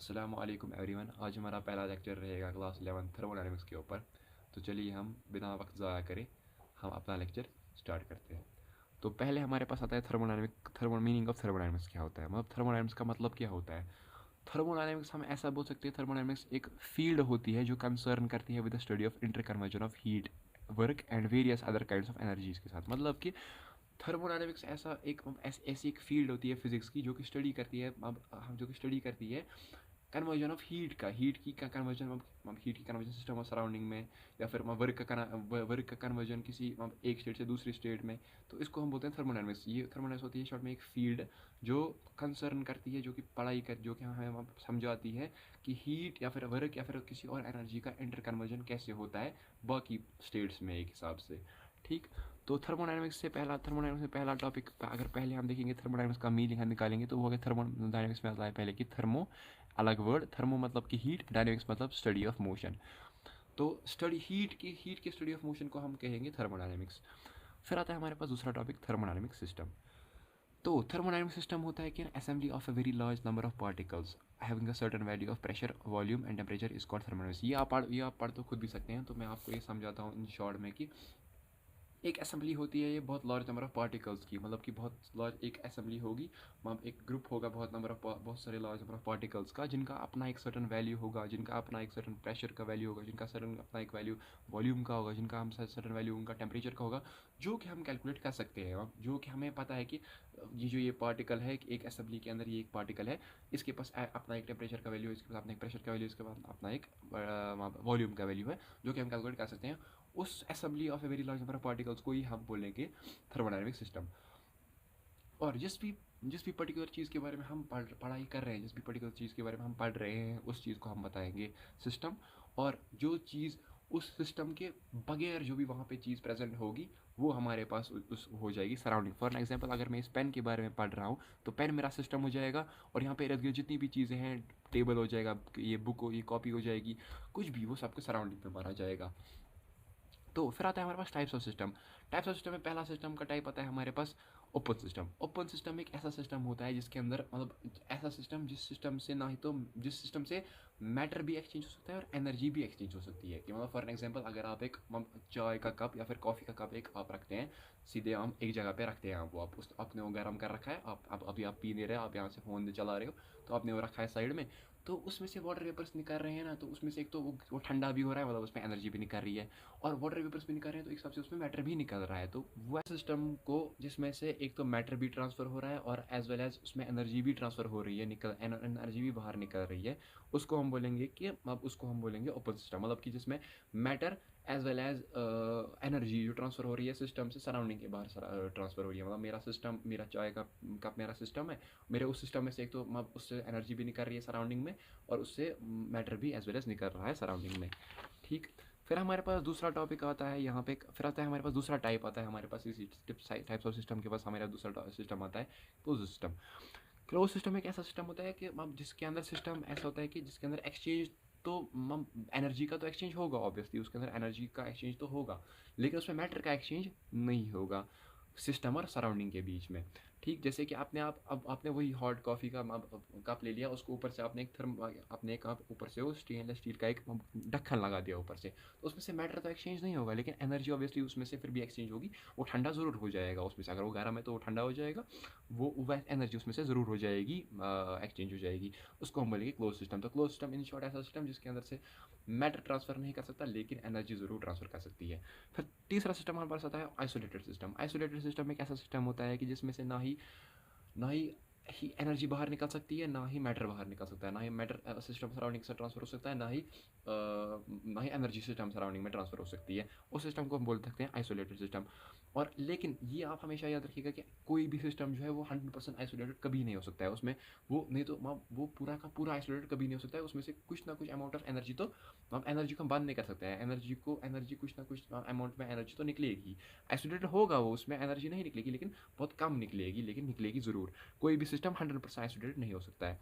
अस्सलाम वालेकुम एवरीवन। आज हमारा पहला लेक्चर रहेगा क्लास 11 थर्मोडायनेमिक्स के ऊपर। तो चलिए हम बिना वक्त ज़ाया करे हम अपना लेक्चर स्टार्ट करते हैं। तो पहले हमारे पास आता है मीनिंग ऑफ थर्मोडायनेमिक्स क्या होता है, मतलब थर्मोडायनेमिक्स का मतलब क्या होता है। थर्मोडायनेमिक्स हम ऐसा बोल सकते हैं, थर्मोडायनेमिक्स एक फील्ड होती है जो कंसर्न करती है with the study of interconversion of heat, work and various other kinds of energies के साथ। मतलब कि थर्मोडायनेमिक्स ऐसी एक फील्ड होती है फिजिक्स की जो कि स्टडी करती है, अब हम जो कि स्टडी करती है कन्वर्जन ऑफ हीट की कन्वर्जन, हीट की कन्वर्जन सिस्टम और सराउंडिंग में, या फिर वर्क का कन्वर्जन किसी एक स्टेट से दूसरी स्टेट में। तो इसको हम बोलते हैं थर्मोडायनेमिक्स। ये थर्मोडायनेमिक्स होती है शॉर्ट में एक फील्ड जो कंसर्न करती है, जो कि पढ़ाई कर, जो कि हमें समझाती है कि हीट या फिर वर्क या फिर किसी और एनर्जी का इंटर कन्वर्जन कैसे होता है बाकी स्टेट्स में एक हिसाब से। ठीक। तो थर्मोडायनेमिक्स में पहला टॉपिक, अगर पहले हम देखेंगे थर्मोडायनेमिक्स का मीनिंग हम निकालेंगे तो वो है थर्मोडायनेमिक्स में आता है पहले कि थर्मो अलग वर्ड, थर्मो मतलब कि हीट, डायनेमिक्स मतलब स्टडी ऑफ मोशन। तो हीट की स्टडी ऑफ मोशन को हम कहेंगे थर्मोडायनेमिक्स। फिर आता है हमारे पास दूसरा टॉपिक थर्मोडायनेमिक सिस्टम। तो थर्मोडायनेमिक सिस्टम होता है कि assembly of a very large number of particles having a certain value of pressure, volume and temperature is called thermodynamics. ये आप पढ़ तो खुद भी सकते हैं, तो मैं आपको ये समझाता हूँ इन शॉर्ट में कि एक असेंबली होती है ये बहुत लार्ज नंबर ऑफ पार्टिकल्स की, मतलब कि बहुत लार्ज एक असेंबली होगी, मतलब एक ग्रुप होगा बहुत सारे लार्ज नंबर ऑफ पार्टिकल्स का, जिनका अपना एक सर्टन वैल्यू होगा, जिनका अपना एक सर्टन प्रेशर का वैल्यू होगा, जिनका सर्टन अपना एक वैल्यू वॉल्यूम का होगा, जिनका हम सर्टन वैल्यू उनका टेम्परेचर का होगा, जो कि हम कैलकुलेट कर सकते हैं। जो कि हमें पता है कि ये पार्टिकल है, एक असेंबली के अंदर ये एक पार्टिकल है, इसके पास अपना एक टेम्परेचर का वैल्यू है, इसके पास अपना एक प्रेशर का वैल्यू, इसके पास अपना एक वॉल्यूम का वैल्यू है, जो कि हम कैलकुलेट कर सकते हैं। उस assembly of a very large number of particles को ही हम बोलेंगे थर्मोडायनेमिक सिस्टम। और जिस भी पर्टिकुलर चीज़ के बारे में हम पढ़ाई कर रहे हैं, जिस भी पर्टिकुलर चीज़ के बारे में हम पढ़ रहे हैं, उस चीज़ को हम बताएंगे सिस्टम। और जो चीज़ उस सिस्टम के बगैर जो भी वहाँ पे चीज़ प्रेजेंट होगी, वो हमारे पास उस हो जाएगी सराउंडिंग। फॉर एग्जांपल, अगर मैं इस पेन के बारे में पढ़ रहा हूँ तो पेन मेरा सिस्टम हो जाएगा, और यहाँ पे इर्द गिर्द जितनी भी चीज़ें हैं, टेबल हो जाएगा, ये बुक हो, ये कॉपी हो जाएगी, कुछ भी वो सबके सराउंडिंग में माना जाएगा। तो फिर आता है हमारे पास टाइप्स ऑफ सिस्टम में पहला सिस्टम का टाइप आता है हमारे पास ओपन सिस्टम। ओपन सिस्टम एक ऐसा सिस्टम होता है जिसके अंदर, मतलब ऐसा सिस्टम जिस सिस्टम से मैटर भी एक्सचेंज हो सकता है और एनर्जी भी एक्सचेंज हो सकती है। कि मतलब फॉर एग्जांपल, अगर आप एक चाय का कप या फिर कॉफ़ी का कप एक आप रखते हैं, सीधे हम एक जगह पे रखते हैं, वो आप उस आपने वो गर्म कर रखा है, आप अभी आप पी नहीं रहे, आप यहाँ से फ़ोन चला रहे हो, तो आपने वो रखा है साइड में। तो उसमें से वाटर वेपर्स निकल रहे हैं ना, तो उसमें से एक तो वो ठंडा भी हो रहा है, मतलब उसमें एनर्जी भी निकल रही है, और वाटर वेपर्स भी निकल रहे हैं, तो एक हिसाब से उसमें मैटर भी निकल रहा है। तो वह सिस्टम को जिसमें से एक तो मैटर भी ट्रांसफ़र हो रहा है और एज वेल एज उसमें एनर्जी भी ट्रांसफ़र हो रही है, एनर्जी भी बाहर निकल रही है, उसको हम बोलेंगे ओपन सिस्टम। मतलब कि जिसमें matter as well as energy जो ट्रांसफ़र हो रही है सिस्टम से सराउंडिंग के बाहर ट्रांसफ़र हो रही है। मतलब मेरा चाय का कप मेरा सिस्टम है, मेरे उस सिस्टम में से एक तो उससे एनर्जी भी निकल रही है सराउंडिंग में, और उससे मैटर भी एज वेल एज निकल रहा है सराउंडिंग में। ठीक। फिर हमारे पास दूसरा टॉपिक आता है यहाँ पे, फिर आता है हमारे पास दूसरा टाइप आता है हमारे पास इसी टाइप्स ऑफ सिस्टम के पास हमारा दूसरा सिस्टम आता है क्लोज सिस्टम। क्लोज सिस्टम एक ऐसा सिस्टम होता है कि जिसके अंदर सिस्टम ऐसा होता है कि जिसके अंदर एक्सचेंज तो एनर्जी का तो एक्सचेंज होगा, ऑब्वियसली उसके अंदर एनर्जी का एक्सचेंज तो होगा, लेकिन उसमें मैटर का एक्सचेंज नहीं होगा सिस्टम और सराउंडिंग के बीच में। ठीक। जैसे कि अब आपने वही हॉट कॉफ़ी का कप ले लिया, उसको ऊपर से आपने एक ऊपर से वो स्टेनलेस स्टील का एक ढक्कन लगा दिया ऊपर से, तो उसमें से मैटर तो एक्सचेंज नहीं होगा, लेकिन एनर्जी ऑब्वियसली उसमें से फिर भी एक्सचेंज होगी। वो ठंडा ज़रूर हो जाएगा उसमें से, अगर वो गर्म है तो वो ठंडा हो जाएगा, वह एनर्जी उसमें से ज़रूर हो जाएगी, एक्सचेंज हो जाएगी। उसको हम बोलेंगे क्लोज सिस्टम। तो क्लोज सिस्टम इन शॉर्ट ऐसा सिस्टम जिसके अंदर से मैटर ट्रांसफ़र नहीं कर सकता, लेकिन एनर्जी ज़रूर ट्रांसफ़र कर सकती है। फिर तीसरा सिस्टम हमारे पास आता है आइसोलेटेड सिस्टम। आइसोलेटेड सिस्टम एक ऐसा सिस्टम होता है कि जिसमें से ना ही एनर्जी बाहर निकल सकती है, ना ही मैटर बाहर निकल सकता है, ना ही मैटर सिस्टम सराउंडिंग से ट्रांसफ़र हो सकता है, ना ही एनर्जी सिस्टम सराउंडिंग में ट्रांसफ़र हो सकती है। उस सिस्टम को हम बोल सकते हैं आइसोलेटेड सिस्टम। और लेकिन ये आप हमेशा याद रखिएगा कि कोई भी सिस्टम जो है वो 100% आइसोलेटेड कभी नहीं हो सकता है। उसमें वो नहीं तो वो पूरा का पूरा आइसोलेटेड कभी नहीं हो सकता है। उसमें से कुछ ना कुछ अमाउंट ऑफ एनर्जी तो हम एनर्जी को हम बंद नहीं कर सकते हैं, एनर्जी कुछ ना कुछ अमाउंट में एनर्जी तो निकलेगी। आइसोलेटेड होगा वो, उसमें एनर्जी नहीं निकलेगी, लेकिन बहुत कम निकलेगी, लेकिन निकलेगी ज़रूर। कोई भी सिस्टम 100% आइसोलेटेड नहीं हो सकता है।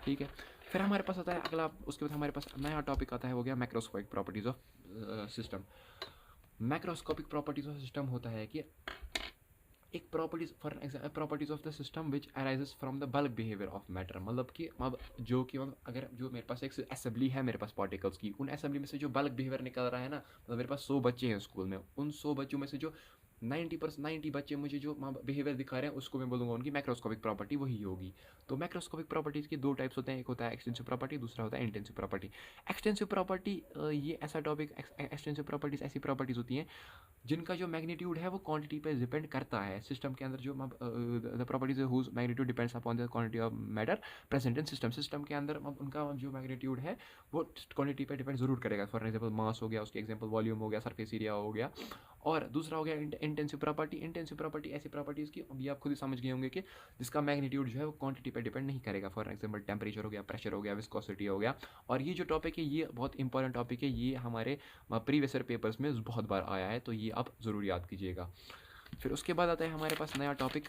ठीक है। फिर हमारे पास आता है अगला, उसके बाद हमारे पास नया टॉपिक आता है, हो गया macroscopic properties of system. Macroscopic properties of system होता है कि एक properties for example properties of the system which arises from the bulk behaviour of matter, मतलब कि अब जो कि मतलब अगर जो मेरे पास एक असेंबली है मेरे पास पार्टिकल्स की, उन असेंबली में से जो बल्क बिहेवियर निकल रहा है ना, मतलब मेरे पास 100 बच्चे हैं स्कूल में, उन 100 बच्चों में से जो 90 बच्चे मुझे जो बिहेवियर दिखा रहे हैं उसको मैं बोलूँगा उनकी मैक्रोस्कोपिक प्रॉपर्टी वही होगी। तो मैक्रोस्कोपिक प्रॉपर्टीज़ के 2 टाइप्स होते हैं, एक होता है एक्सटेंसिव प्रॉपर्टी, दूसरा होता है इंटेंसिव प्रॉपर्टी। एक्सटेंसिव प्रॉपर्टी ये ऐसा टॉपिक, एक्सटेंसिव प्रॉपर्टीज़ ऐसी प्रॉपर्टीज़ होती हैं जिनका जो मैग्नीट्यूड है वो क्वांटिटी पे डिपेंड करता है। सिस्टम के अंदर जो the properties whose magnitude depends upon the quantity of matter present in system, system के अंदर उनका जो मैग्नीट्यूड है वो क्वांटिटी पे डिपेंड जरूर करेगा। फॉर एग्जांपल मास हो गया, उसके एग्जांपल वॉल्यूम हो गया, सरफेस एरिया हो गया। और दूसरा हो गया इंटेंसिव प्रॉपर्टी। इंटेंसिव प्रॉपर्टी ऐसी प्रॉपर्टीज़ की अभी आप खुद ही समझ गए होंगे कि जिसका मैग्नीट्यूड जो है वो क्वांटिटी पे डिपेंड नहीं करेगा। फॉर एग्जांपल टेम्परेचर हो गया, प्रेशर हो गया, विस्कोसिटी हो गया। और ये जो टॉपिक है ये बहुत इंपॉर्टेंट टॉपिक है, ये हमारे प्रीवियस ईयर पेपर्स में बहुत बार आया है, तो ये आप ज़रूर याद कीजिएगा। फिर उसके बाद आता है हमारे पास नया टॉपिक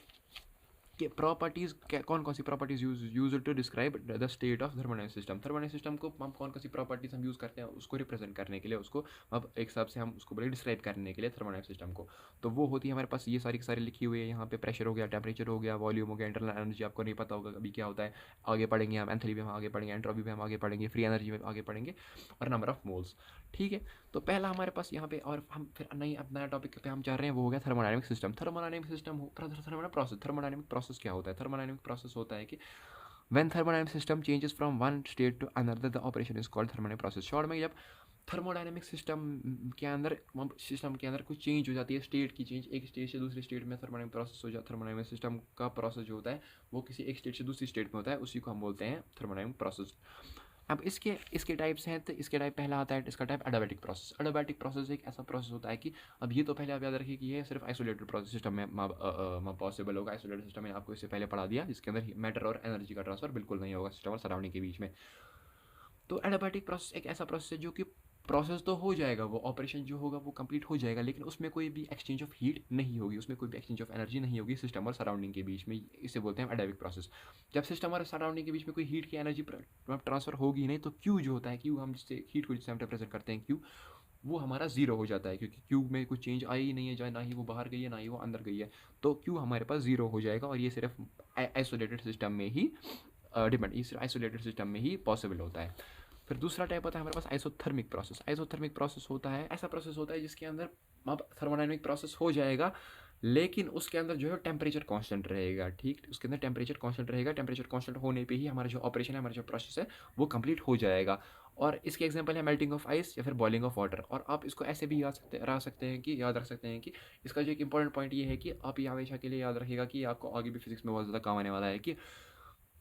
कि प्रॉपर्टीज़ कौन कौन सी properties use to describe the state of thermodynamic system. Thermodynamic system को हम कौन कौन सी प्रॉपर्टीज़ हम यूज़ करते हैं उसको रिप्रेजेंट करने के लिए, उसको अब एक हिसाब से हम उसको बोले डिस्क्राइब करने के लिए थर्मोडायनामिक सिस्टम को। तो वो होती है हमारे पास ये सारी की सारी लिखी हुई है यहाँ पे। प्रेशर हो गया, टेम्परेचर हो गया, वॉल्यूम हो गया, इंटरनल एनर्जी आपको नहीं पता होगा अभी क्या होता है, आगे पढ़ेंगे हम। एंथैल्पी में हम आगे पढ़ेंगे, एंट्रोपी में हम आगे पढ़ेंगे, फ्री एनर्जी में आगे पढ़ेंगे, और नंबर ऑफ मोल्स। ठीक है, तो पहला हमारे पास यहाँ पे, और हम फिर नई अब नया टॉपिक पे हम जा रहे हैं, वो हो गया thermodynamic system. Thermodynamic system thermodynamic process क्या होता है? थर्मोडायनामिक प्रोसेस होता है कि when thermodynamic system changes from one state to another the operation is called thermodynamic process। Short में जब थर्मोडायनामिक सिस्टम के अंदर कुछ चेंज हो जाती है, स्टेट की चेंज, एक स्टेट से दूसरी स्टेट में थर्मोडायनामिक प्रोसेस हो जाता है। थर्मोडायनामिक सिस्टम का प्रोसेस जो होता है वो किसी एक स्टेट से दूसरी स्टेट में होता है, उसी को हम बोलते हैं थर्मोडायनामिक प्रोसेस। अब इसके टाइप्स हैं, तो इसके टाइप पहला आता है इसका type adiabatic process. Adiabatic process एक ऐसा प्रोसेस होता है कि अब ये तो पहले आप याद रखिए कि ये सिर्फ आइसोलेटेड प्रोसेस सिस्टम में पॉसिबल होगा। आइसोलेटेड सिस्टम मैंने आपको इससे पहले पढ़ा दिया, जिसके अंदर मैटर और एनर्जी का ट्रांसफर बिल्कुल नहीं होगा सिस्टम और सराउंडिंग के बीच में। तो एडियाबैटिक प्रोसेस एक ऐसा प्रोसेस है जो कि प्रोसेस तो हो जाएगा, वो ऑपरेशन जो होगा वो कंप्लीट हो जाएगा, लेकिन उसमें कोई भी एक्सचेंज ऑफ हीट नहीं होगी, उसमें कोई भी एक्सचेंज ऑफ एनर्जी नहीं होगी सिस्टम और सराउंडिंग के बीच में। इसे बोलते हैं एडियाबैटिक प्रोसेस। जब सिस्टम और सराउंडिंग के बीच में कोई हीट की एनर्जी ट्रांसफर होगी नहीं, तो क्यू जो होता है, क्यू हम जिससे हीट को जिससे हम रिप्रेजेंट करते हैं क्यू, वो हमारा जीरो हो जाता है, क्योंकि क्यू में कुछ चेंज आई ही नहीं है, ना ही वो बाहर गई है ना ही वो अंदर गई है, तो क्यू हमारे पास जीरो हो जाएगा। और ये सिर्फ आइसोलेटेड सिस्टम में ही आइसोलेटेड सिस्टम में ही पॉसिबल होता है। फिर दूसरा टाइप होता है हमारे पास आइसोथर्मिक प्रोसेस। आइसोथर्मिक प्रोसेस होता है ऐसा प्रोसेस होता है जिसके अंदर अब थर्मोडायनामिक प्रोसेस हो जाएगा, लेकिन उसके अंदर जो है टेम्परेचर कांस्टेंट रहेगा। ठीक, उसके अंदर टेम्परेचर कांस्टेंट रहेगा। टेम्परेचर कांस्टेंट होने पे ही हमारा जो ऑपरेशन है, हमारा जो प्रोसेस है वो कंप्लीट हो जाएगा। और इसके एग्जांपल है मेल्टिंग ऑफ आइस या फिर बॉइलिंग ऑफ वाटर। और आप इसको ऐसे भी याद रख सकते हैं कि इसका जो एक इंपॉर्टेंट पॉइंट ये है कि आप ये हमेशा के लिए याद रखिएगा कि आपको आगे भी फिजिक्स में बहुत ज़्यादा काम आने वाला है, कि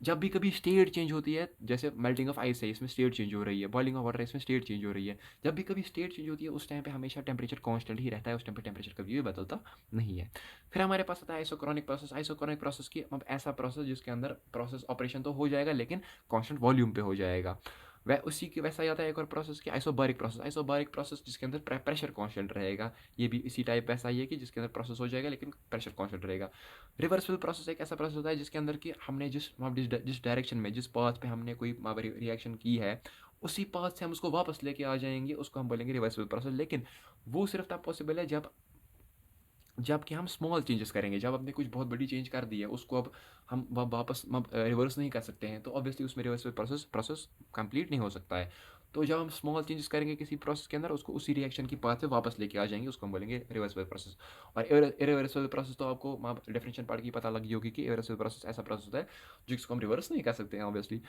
जब भी कभी स्टेट चेंज होती है, जैसे मेल्टिंग ऑफ आइस है, इसमें स्टेट चेंज हो रही है, बॉइलिंग ऑफ वाटर है, इसमें स्टेट चेंज हो रही है, जब भी कभी स्टेट चेंज होती है उस टाइम पे हमेशा टेम्परेचर कांस्टेंट ही रहता है, उस टाइम पे टेम्परेचर कभी भी बदलता नहीं है। फिर हमारे पास आता है आइसोक्रोनिक प्रोसेस। आइसोक्रोनिक प्रोसेस की अब ऐसा प्रोसेस जिसके अंदर प्रोसेस ऑपरेशन तो हो जाएगा लेकिन कांस्टेंट वॉल्यूम पे हो जाएगा। वह उसी की वैसा ही आता है एक और प्रोसेस की आइसोबारिक प्रोसेस। आइसोबारिक प्रोसेस जिसके अंदर प्रेशर कांस्टेंट रहेगा, ये भी इसी टाइप वैसा ही है कि जिसके अंदर प्रोसेस हो जाएगा लेकिन प्रेशर कांस्टेंट रहेगा। रिवर्सिबल प्रोसेस एक ऐसा प्रोसेस होता है जिसके अंदर कि हमने जिस डायरेक्शन में, जिस पाथ पे हमने कोई रिएक्शन की है, उसी पाथ से हम उसको वापस लेके आ जाएंगे, उसको हम बोलेंगे रिवर्सिबल प्रोसेस। लेकिन वो सिर्फ तब पॉसिबल है जबकि हम स्मॉल चेंजेस करेंगे। जब आपने कुछ बहुत बड़ी चेंज कर दी है, उसको अब हम वापस रिवर्स नहीं कर सकते हैं, तो ऑब्वियसली उसमें रिवर्सिबल प्रोसेस कंप्लीट नहीं हो सकता है। तो जब हम स्मॉल चेंजेस करेंगे किसी प्रोसेस के अंदर, उसको उसी रिएक्शन की पाथ से वापस लेके आ जाएंगे, उसको हम बोलेंगे रिवर्सिबल प्रोसेस। और इरिवर्सिबल प्रोसेस तो आपको डेफिनेशन पढ़ के पता लगी होगी कि इरिवर्सिबल प्रोसेस ऐसा प्रोसेस होता है जिसको हम रिवर्स नहीं कर सकते हैं ऑब्वियसली।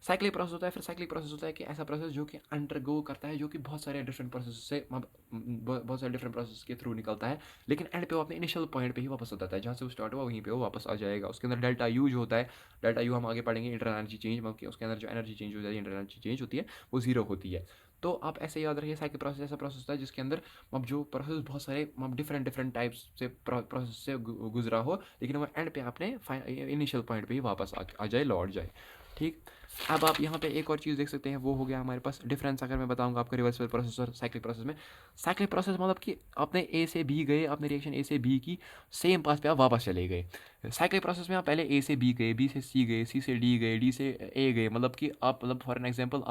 साइक्लिक प्रोसेस होता है। फिर साइक्लिक प्रोसेस होता है कि ऐसा प्रोसेस जो कि अंडरगो करता है, जो कि बहुत सारे डिफरेंट प्रोसेस से बहुत सारे डिफरेंट प्रोसेस के थ्रू निकलता है, लेकिन एंड पे वो अपने इनिशियल पॉइंट पे ही वापस आता है, जहाँ से वो स्टार्ट हुआ वहीं पे वो वापस आ जाएगा। उसके अंदर डेल्टा यू जो होता है, डेल्टा यू हम आगे पढ़ेंगे, इंटरनल एनर्जी चेंज, मतलब उसके अंदर जो एनर्जी चेंज हो जाती है, इंटरनल एनर्जी चेंज होती है, वो जीरो होती है। तो आप ऐसे याद रखिए, साइक्लिक प्रोसेस ऐसा प्रोसेस होता है जिसके अंदर अब जो प्रोसेस बहुत सारे डिफरेंट टाइप्स से प्रोसेस से गुजरा हो, लेकिन वो एंड पे अपने इनिशियल पॉइंट पे ही वापस आ जाए, लौट जाए। ठीक, अब आप यहाँ पे एक और चीज़ देख सकते हैं, वो हो गया हमारे पास डिफरेंस। अगर मैं बताऊंगा आपको रिवर्सिबल प्रोसेस और साइक्लिक प्रोसेस में, साइक्लिक प्रोसेस मतलब कि आपने ए से बी गए, आपने रिएक्शन ए से बी की, सेम पाथ पे आप वापस चले गए। साइक्लिक प्रोसेस में आप पहले ए से बी गए, बी से सी गए, सी से डी गए, डी से ए गए, मतलब कि आप मतलब फॉर एन एग्जांपल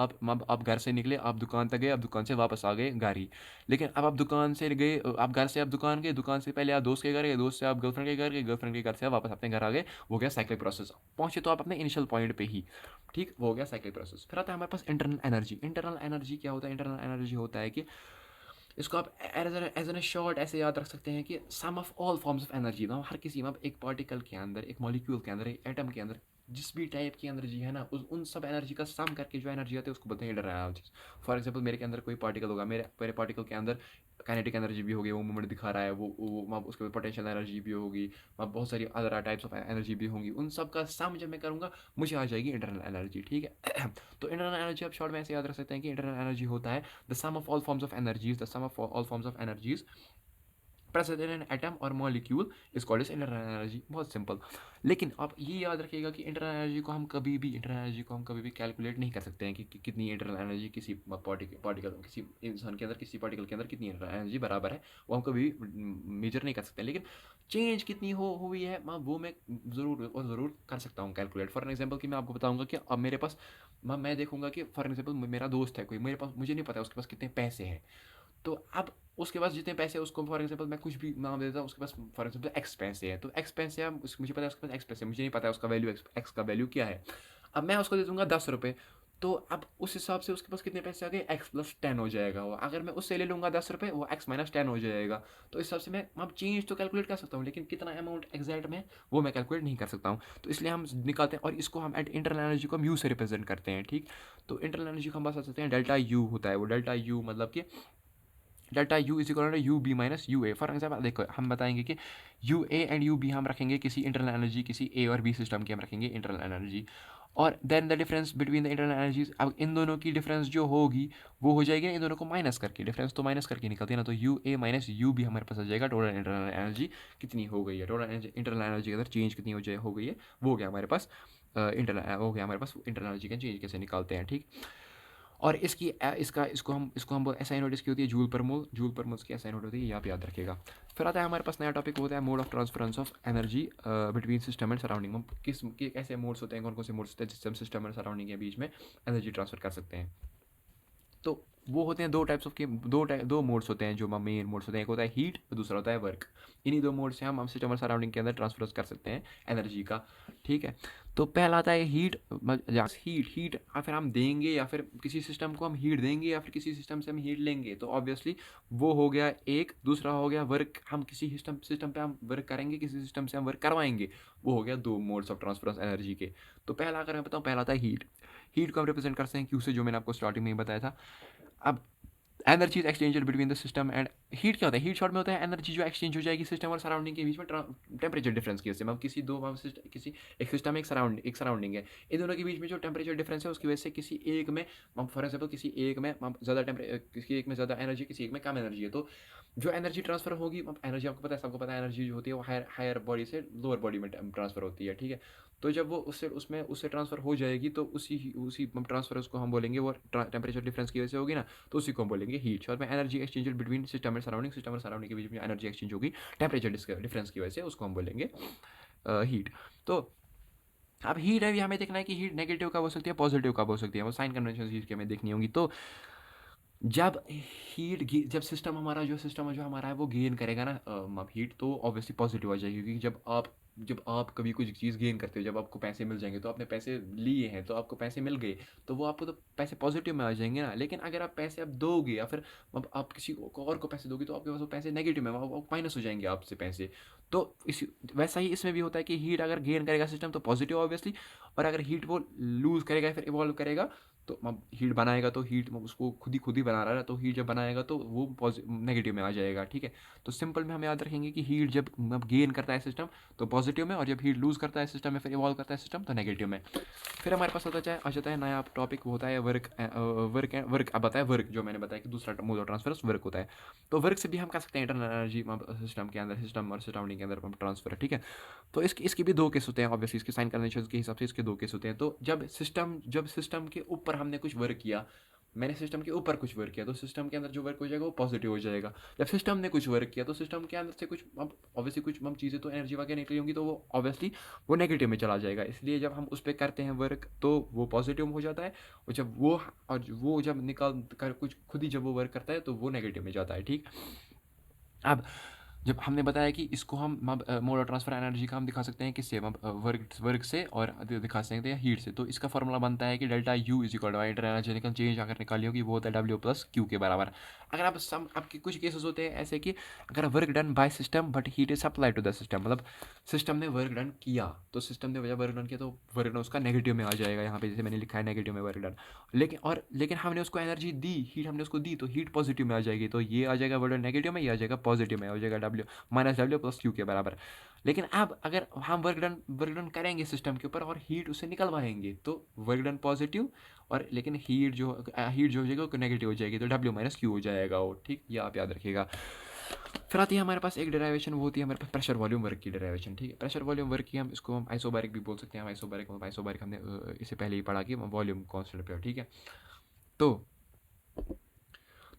आप घर से निकले, आप दुकान तक गए, आप दुकान से वापस आ गए घर ही। लेकिन अब आप दुकान से गए, आप घर से आप दुकान गए, दुकान से पहले आप दोस्त के घर गए, दोस्त से आप गर्लफ्रेंड के घर गए, गर्लफ्रेंड के घर से आप वापस अपने घर आ गए, वो गया साइक्लिक प्रोसेस। पहुंचे तो आप अपने इनिशियल पॉइंट पे ही, ठीक, वो हो गया साइक्लिक प्रोसेस। फिर आता है हमारे पास इंटरनल एनर्जी। इंटरनल एनर्जी क्या होता है? इंटरनल एनर्जी होता है कि इसको आप एज एन शॉर्ट ऐसे याद रख सकते हैं कि sum of all forms of energy, मतलब हर किसी में एक पार्टिकल के अंदर, एक मॉलिक्यूल के अंदर, एक एटम के अंदर जिस भी टाइप की एनर्जी है ना, उन सब एनर्जी का सम करके जो एनर्जी आती है उसको बोलते हैं इंटरनल एनर्जी। फॉर एग्जांपल मेरे के अंदर कोई पार्टिकल होगा, मेरे पार्टिकल के अंदर काइनेटिक एनर्जी भी होगी, वो मूवमेंट दिखा रहा है, वो उसके बाद पोटेंशियल एनर्जी भी होगी, बहुत सारी अदर टाइप्स ऑफ एनर्जी भी होंगी, उन सब का सम जब मैं करूँगा मुझे आ जाएगी इंटरनल एनर्जी, ठीक है। तो इंटरनल एनर्जी आप शॉर्ट में ऐसे याद रख सकते हैं कि इंटरनल एनर्जी होता है the sum of all forms of energies, the sum of all forms of energies present in an atom और molecule is called as internal energy. बहुत सिंपल। लेकिन आप ये याद रखिएगा कि इंटरनल एनर्जी को हम कभी भी कैलकुलेट नहीं कर सकते हैं कि कितनी इंटरनल एनर्जी किसी पार्टिकल किसी इंसान के अंदर, किसी पार्टिकल के अंदर कितनी इंटरनल एनर्जी बराबर है, वो हम कभी मेजर नहीं कर सकते। लेकिन चेंज कितनी हुई है वो मैं ज़रूर कर सकता हूँ कैलकुलेट। फॉर एग्जाम्पल कि मैं आपको बताऊँगा कि अब मेरे पास मैं देखूँगा कि फॉर एग्जाम्पल मेरा दोस्त है कोई, मेरे पास मुझे नहीं पता उसके पास कितने पैसे हैं। तो अब उसके पास जितने पैसे हैं उसको फॉर एग्जांपल मैं कुछ भी नाम देता हूँ, उसके पास फॉर एग्जांपल एक्स पैसे हैं, तो एक्स पैसे हैं, मुझे पता है उसके पास एक्स पैसे, मुझे नहीं पता है उसका वैल्यू एक्स का वैल्यू क्या है। अब मैं उसको दे दूंगा 10 रुपये, तो अब उस हिसाब से उसके पास कितने पैसे आ गए, x+10 हो जाएगा वो। अगर मैं उससे ले लूँगा 10 रुपये, वो x-10 हो जाएगा। तो इस हिसाब से मैं अब चेंज तो कैलकुलेट कर सकता हूँ, लेकिन कितना अमाउंट एग्जैक्ट में वो मैं कैलकुलेट नहीं कर सकता हूँ। तो इसलिए हम निकालते हैं, और इसको हम इंटरनल एनर्जी को हम यू से रिप्रेजेंट करते हैं, ठीक। तो इंटरनल एनर्जी को हम बता सकते हैं डेल्टा यू होता है वो, डेल्टा यू मतलब कि delta U is equal to U B minus U A. For example देखो हम बताएंगे कि U A and U B हम रखेंगे किसी इंटरनल एनर्जी, किसी ए और बी सिस्टम की हम रखेंगे इंटरनल एनर्जी, और then the difference between the internal energies. अब इन दोनों की डिफरेंस जो होगी वो हो जाएगी इन दोनों को माइनस करके, डिफरेंस तो माइनस करके निकलती है ना, तो U A minus U B हमारे पास आ जाएगा टोटल इंटरनल एनर्जी कितनी हो गई है, टोटल इंटरनल एनर्जी के अंदर चेंज कितनी हो गई है, वो हो गया हमारे पास इंटरनल, हो गया हमारे पास इंटरनल एनर्जी का चेंज कैसे निकालते हैं, ठीक। और इसको हम एस आई यूनिट इसकी होती है जूल पर मोल, जूल पर मोल की एस आई यूनिट होती है, ये आप याद रखिएगा। फिर आता है हमारे पास नया टॉपिक होता है mode of transference of energy between system and surrounding. हम ऐसे मोड्स होते हैं, कौन कौन से मोड्स होते हैं जिससे हम सिस्टम एंड सराउंडिंग के बीच में एनर्जी ट्रांसफर कर सकते हैं। तो वो होते हैं दो टाइप्स ऑफ के, दो मोड्स होते हैं जो मेन मोड्स होते हैं, एक होता है हीट, दूसरा होता है वर्क। इन्हीं दो मोड से हम सिस्टम और सराउंडिंग के अंदर ट्रांसफर कर सकते हैं एनर्जी का, ठीक है। तो पहला आता है हीट, हीट या फिर हम देंगे, या फिर किसी सिस्टम को हम हीट देंगे, या फिर किसी सिस्टम से हम हीट लेंगे, तो ऑब्वियसली वो हो गया एक। दूसरा हो गया वर्क, हम किसी सिस्टम पे हम वर्क करेंगे, किसी सिस्टम से हम वर्क करवाएंगे, वो हो गया दो मोड्स ऑफ ट्रांसफरेंस एनर्जी के। तो पहला अगर मैं बताऊँ, पहला आता है हीट। हीट को हम रिप्रेजेंट करते हैं क्यू से, जो मैंने आपको स्टार्टिंग में ही बताया था। अब energy exchange between the system and heat क्या होता है, हीट शॉर्ट में होता है एनर्जी जो एक्सचेंज हो जाएगी सिस्टम और सराउंडिंग के बीच में टेम्परेचर डिफरेंस की वजह से। मतलब किसी एक सिस्टम एक सराउंडिंग है, इन दोनों के बीच में जो टेम्परेचर डिफरेंस है उसकी वजह से किसी एक में, फॉर एग्जाम्पल किसी एक में ज़्यादा किसी एक में ज़्यादा एनर्जी, किसी एक में कम एनर्जी है, तो जो एनर्जी ट्रांसफर होगी, एनर्जी आपको पता है, सबको पता है एनर्जी जो होती है वो हायर बॉडी से लोअर बॉडी में ट्रांसफर होती है, ठीक है। तो जब वो उससे ट्रांसफर हो जाएगी, तो उसी ट्रांसफर उसको हम बोलेंगे, वो टेम्परेचर डिफरेंस की वजह से होगी ना, तो उसी को हम बोलेंगे हीट। शॉर्ट में एनर्जी एक्सचेंज बिटवीन सिस्टम और सराउंडिंग के बीच में एनर्जी एक्सचेंज होगी टेम्परेचर डिफरेंस की वजह से, उसको हम बोलेंगे हीट। तो अब हीट है, हमें देखना है कि हीट नेगेटिव कब हो सकती है, पॉजिटिव कब हो सकती है, वो साइन कन्वेंशन चीज़ की हमें देखनी होगी। तो जब सिस्टम जो हमारा है वो गेन करेगा ना हीट, तो ऑब्वियसली पॉजिटिव आ जाएगी, क्योंकि जब आप कभी कोई चीज़ गेन करते हो, जब आपको पैसे मिल जाएंगे, तो आपने पैसे लिए हैं तो आपको पैसे मिल गए, तो वो आपको तो पैसे पॉजिटिव में आ जाएंगे ना। लेकिन अगर आप पैसे अब दोगे, या फिर अब आप किसी और को पैसे दोगे, तो आपके पास वो पैसे नेगेटिव में माइनस हो जाएंगे आपसे पैसे। तो वैसा ही इसमें भी होता है कि हीट अगर गेन करेगा सिस्टम तो पॉजिटिव ऑब्वियसली, और अगर हीट वो लूज़ करेगा या फिर इवॉल्व करेगा, तो अब हीट बनाएगा, तो हीट उसको खुद ही बना रहा है, तो हीट जब बनाएगा तो वो नेगेटिव में आ जाएगा, ठीक है। तो सिंपल में हम याद रखेंगे कि हीट जब गेन करता है सिस्टम तो पॉजिटिव में, और जब हीट लूज़ करता है सिस्टम में, फिर इवॉल्व करता है सिस्टम, तो नेगेटिव में। फिर हमारे पास आ जाता है नया टॉपिक, होता है वर्क। अब बताया वर्क, जो मैंने बताया कि दूसरा मोड ऑफ ट्रांसफर वर्क होता है। तो वर्क से भी हम कर सकते हैं इंटरनल एनर्जी सिस्टम के अंदर, सिस्टम और सराउंडिंग के अंदर ट्रांसफर, ठीक है। तो इसके भी दो केस होते हैं ऑब्वियसली, इसके साइन कन्वेंशन के हिसाब से इसके दो केस होते हैं। तो जब सिस्टम के ऊपर हमने कुछ वर्क किया, मैंने सिस्टम के ऊपर कुछ वर्क किया तो सिस्टम के अंदर जो वर्क हो जाएगा वो पॉजिटिव हो जाएगा। जब सिस्टम ने कुछ वर्क किया तो सिस्टम के अंदर से कुछ अब ऑब्वियसली कुछ हम चीज़ें तो एनर्जी वगैरह निकली होंगी तो वो ऑब्वियसली वो नेगेटिव में चला जाएगा। इसलिए जब हम उस पर करते हैं वर्क तो वो पॉजिटिव हो जाता है, और जब वो जब निकाल कर कुछ खुद ही जब वो वर्क करता है तो वो नेगेटिव में जाता है। ठीक, अब जब हमने बताया कि इसको हम मोड ऑफ ट्रांसफर एनर्जी का हम दिखा सकते हैं किससे, वर्क से, और दिखा सकते हैं हीट से। तो इसका फॉर्मूला बनता है कि delta U is equal to इंटरएनर्जेटिकल चेंज अगर निकाली होगी वो होता है डब्ल्यू प्लस क्यू के बराबर। अगर आप आपके कुछ केसेस होते हैं ऐसे कि अगर work done by system but heat is supply to the system, मतलब सिस्टम ने वर्क डन किया तो सिस्टम ने जब वर्क डन किया तो वर्क डन उसका नेगेटिव में आ जाएगा, यहाँ पे जैसे मैंने लिखा है नेगेटिव में वर्क डन। लेकिन हमने उसको एनर्जी दी, हीट हमने उसको दी तो हीट पॉजिटिव में आ जाएगी, तो ये आ जाएगा वर्क डन नेगेटिव में, ये आ जाएगा पॉजिटिव में, हो जाएगा W minus W plus Q के बराबर। लेकिन अब अगर हम वर्क डन करेंगे सिस्टम के ऊपर और हीट उसे निकलवाएंगे तो वर्क डन पॉजिटिव, और लेकिन हीट जो हो जाएगा वो नेगेटिव हो जाएगी, तो डब्ल्यू माइनस क्यू हो जाएगा वो। ठीक, ये आप याद रखिएगा। फिर आती है हमारे पास एक डेरिवेशन, वो होती है हमारे पास प्रेशर वॉल्यूम वर्क की डेरिवेशन। ठीक है, प्रेशर वॉल्यूम वर्क की हम इसको हम आइसोबारिक भी बोल सकते हैं। आइसोबारिक हमने इससे पहले ही पढ़ा कि वॉल्यूम कॉन्स्टेंट पे। ठीक है, तो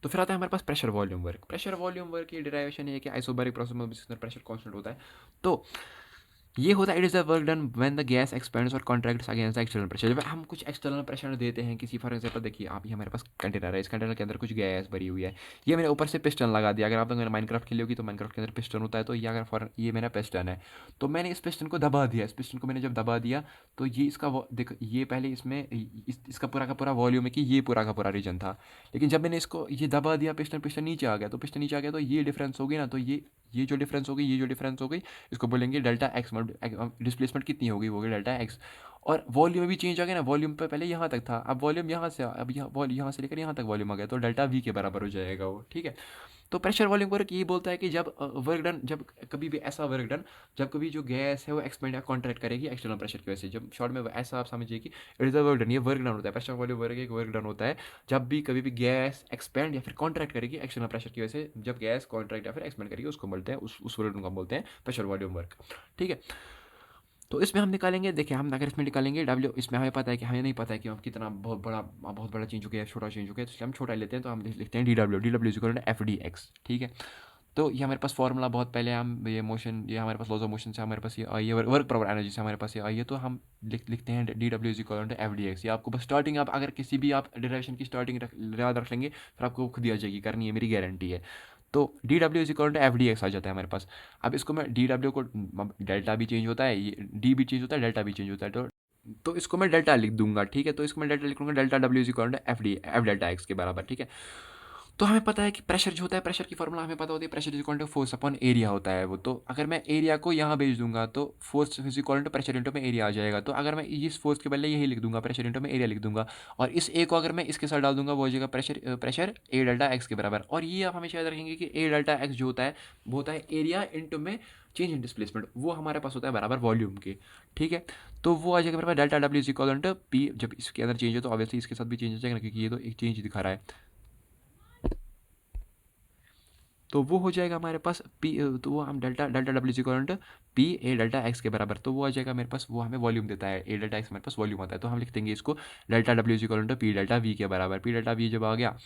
फिर आता है हमारे पास pressure volume work. Pressure volume work की डेरिवेशन ये है कि आइसोबारिक प्रोसेस में जिसके अंदर प्रेशर कांस्टेंट होता है, तो ये होता है it is the work done when the gas expands और contracts against the external pressure. जब हम कुछ एक्सटर्नल प्रेशर देते हैं किसी, फॉर एग्जांपल देखिए आप, ये हमारे पास कंटेनर है, इस कंटेनर के अंदर कुछ गैस भरी हुई है, ये मैंने ऊपर से पिस्टन लगा दिया। अगर आप लोगों ने माइनक्राफ्ट खेली होगी तो माइनक्राफ्ट के अंदर पिस्टन होता है, तो ये अगर फॉर ये मेरा पिस्टन है तो मैंने इस पिस्टन को दबा दिया। इस पिस्टन को मैंने जब दबा दिया तो ये इसका देखो, ये पहले इसमें इसका पूरा का पूरा वॉल्यूम है कि ये पूरा का पूरा रीजन था, लेकिन जब मैंने इसको ये दबा दिया, पिस्टन नीचे आ गया, तो पिस्टन नीचे आ गया तो ये डिफरेंस होगी ना, तो ये जो डिफरेंस हो गई इसको बोलेंगे डेल्टा एक्स। डिस्प्लेसमेंट कितनी होगी डेल्टा एक्स। और वॉल्यूम भी चेंज आ गया ना, वॉल्यूम पे पहले यहाँ तक था, अब वॉल्यूम यहाँ से, अब यहाँ से लेकर यहाँ तक वॉल्यूम आ गया, तो डेल्टा वी के बराबर हो जाएगा वो। ठीक है, तो प्रेशर वॉल्यूम वर्क ये बोलता है कि जब वर्क डन, जब कभी भी ऐसा वर्क डन, जब कभी जो गैस है वो एक्सपेंड या कॉन्ट्रैक्ट करेगी एक्सटर्नल प्रेशर की वजह से, जब शॉर्ट में ऐसा आप समझिए कि it is a work done, ये वर्क डन होता है। प्रेशर वॉल्यूम वर्क एक वर्क डन होता है जब भी कभी भी गैस एक्सपेंड या फिर कॉन्ट्रैक्ट करेगी एक्सटर्नल प्रेशर की वजह से, जब गैस कॉन्ट्रैक्ट या फिर एक्सपेंड करेगी उसको बोलते हैं, उस वर्क डन को बोलते हैं प्रेशर वॉल्यूम वर्क। ठीक है, तो इसमें हम निकालेंगे, देखिए हम अगर इसमें निकालेंगे डब्ल्यू, इसमें हमें पता है कि हमें नहीं पता है कि हम कितना बहुत बड़ा चेंज हो गया, छोटा चेंज हो गया, तो इसलिए हम छोटा लेते हैं, तो हम लिखते हैं D W is equal to F D X. ठीक है, तो ये हमारे पास फॉर्मूला बहुत पहले हम ये मोशन, ये हमारे पास लॉज ऑफ मोशन से हमारे पास ये आई है, वर्क प्रॉपर एनर्जी से हमारे पास ये आई है, तो हम लिखते हैं D W is equal to F D X. ये आपको बस स्टार्टिंग, आप अगर किसी भी आप डेरिवेशन की स्टार्टिंग याद रख लेंगे फिर आपको खुद ही आ जाएगी, करनी है, मेरी गारंटी है। तो D W is equal to F D X आ जाता है हमारे पास। अब इसको मैं डी डब्ल्यू को, डेल्टा भी चेंज होता है, ये डी भी चेंज होता है, डेल्टा भी चेंज होता है, तो इसको मैं डेल्टा लिख दूंगा। ठीक है, तो इसको मैं डेल्टा लिखूंगा, delta W is equal to F delta X के बराबर। ठीक है, तो हमें पता है कि प्रेशर जो होता है, प्रेशर की फॉर्मूला हमें पता होती है, pressure is equal to force upon area होता है वो। तो अगर मैं एरिया को यहाँ भेज दूंगा तो force is equal to pressure into में एरिया आ जाएगा। तो अगर मैं इस फोर्स के बदले यही लिख दूंगा, प्रेशर इंटू में एरिया लिख दूंगा, और इस ए को अगर मैं इसके साथ डाल दूंगा वो हो जाएगा प्रेशर ए डेल्टा एक्स के बराबर। और ये आप हमेशा याद रखेंगे कि ए डेल्टा एक्स जो होता है वो होता है एरिया इंटू में चेंज इन डिस्प्लेसमेंट, वो हमारे पास होता है बराबर वॉल्यूम के। ठीक है, तो वो आ जाएगा मेरे पास delta W is equal to P, जब इसके अंदर चेंज हो तो ऑब्वियसली इसके साथ भी चेंज हो जाएगा ना, क्योंकि ये तो एक चेंज दिखा रहा है, तो वो हो जाएगा हमारे पास पी, तो वो हम delta W equal to P A delta X के बराबर, तो वो आ जाएगा मेरे पास, वो हमें वॉल्यूम देता है, ए डेल्टा एक्स मेरे पास वॉल्यूम आता है, तो हम लिख देंगे इसको delta W equal to P delta V के बराबर। पी डेल्टा वी जब आ गया